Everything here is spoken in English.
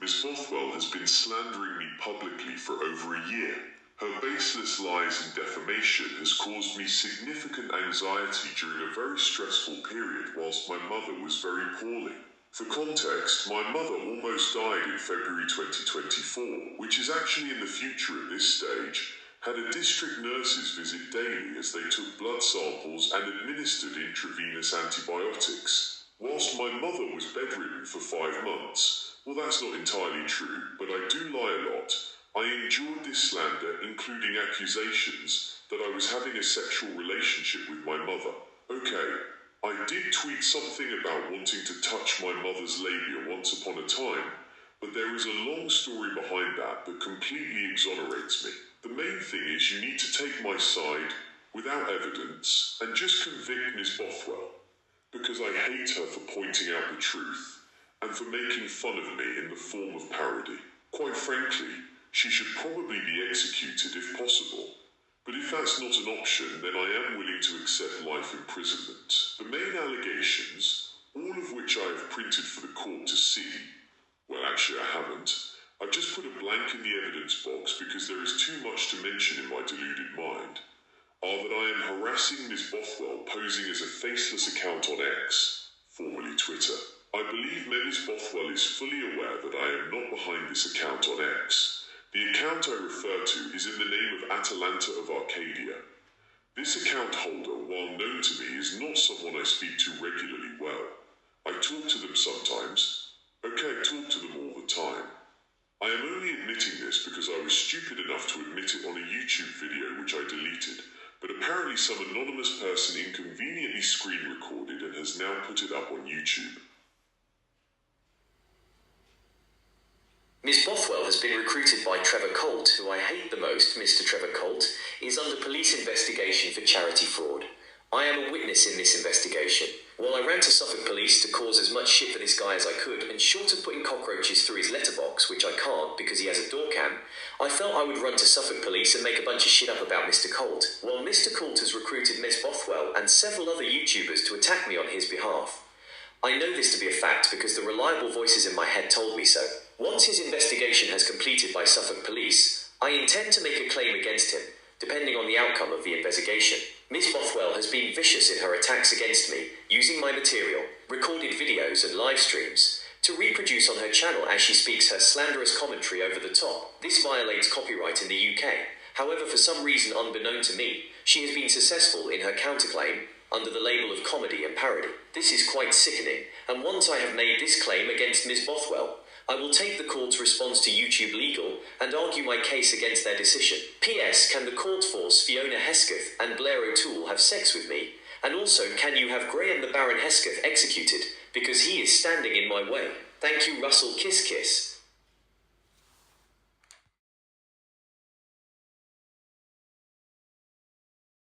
Miss Bothwell has been slandering me publicly for over a year. Her baseless lies and defamation has caused me significant anxiety during a very stressful period whilst my mother was very poorly. For context, my mother almost died in February 2024, which is actually in the future at this stage, had a district nurses visit daily as they took blood samples and administered intravenous antibiotics. Whilst my mother was bedridden for 5 months, well, that's not entirely true, but I do lie a lot. I endured this slander, including accusations that I was having a sexual relationship with my mother. Okay, I did tweet something about wanting to touch my mother's labia once upon a time, but there is a long story behind that completely exonerates me. The main thing is you need to take my side, without evidence, and just convict Ms. Bothwell, because I hate her for pointing out the truth, and for making fun of me in the form of parody. Quite frankly, she should probably be executed if possible. But if that's not an option, then I am willing to accept life imprisonment. The main allegations, all of which I have printed for the court to see, well, actually I haven't. I've just put a blank in the evidence box because there is too much to mention in my deluded mind, are that I am harassing Ms. Bothwell posing as a faceless account on X, formerly Twitter. I believe Ms. Bothwell is fully aware that I am not behind this account on X. The account I refer to is in the name of Atalanta of Arcadia. This account holder, while known to me, is not someone I speak to regularly well. I talk to them sometimes. Okay, I talk to them all the time. I am only admitting this because I was stupid enough to admit it on a YouTube video which I deleted, but apparently some anonymous person inconveniently screen recorded and has now put it up on YouTube. Ms. Bothwell has been recruited by Trevor Colt, who I hate the most. Mr. Trevor Colt is under police investigation for charity fraud. I am a witness in this investigation. While I ran to Suffolk Police to cause as much shit for this guy as I could, and short of putting cockroaches through his letterbox, which I can't because he has a door cam, I felt I would run to Suffolk Police and make a bunch of shit up about Mr. Colt. While Mr. Colt has recruited Ms. Bothwell and several other YouTubers to attack me on his behalf. I know this to be a fact because the reliable voices in my head told me so. Once his investigation has completed by Suffolk Police, I intend to make a claim against him, depending on the outcome of the investigation. Ms. Bothwell has been vicious in her attacks against me, using my material, recorded videos and live streams, to reproduce on her channel as she speaks her slanderous commentary over the top. This violates copyright in the UK. However, for some reason unbeknown to me, she has been successful in her counterclaim under the label of comedy and parody. This is quite sickening, and once I have made this claim against Ms. Bothwell, I will take the court's response to YouTube legal and argue my case against their decision. P.S. Can the court force Fiona Hesketh and Blair O'Toole have sex with me? And also, can you have Graham the Baron Hesketh executed because he is standing in my way? Thank you, Russell Kiss Kiss.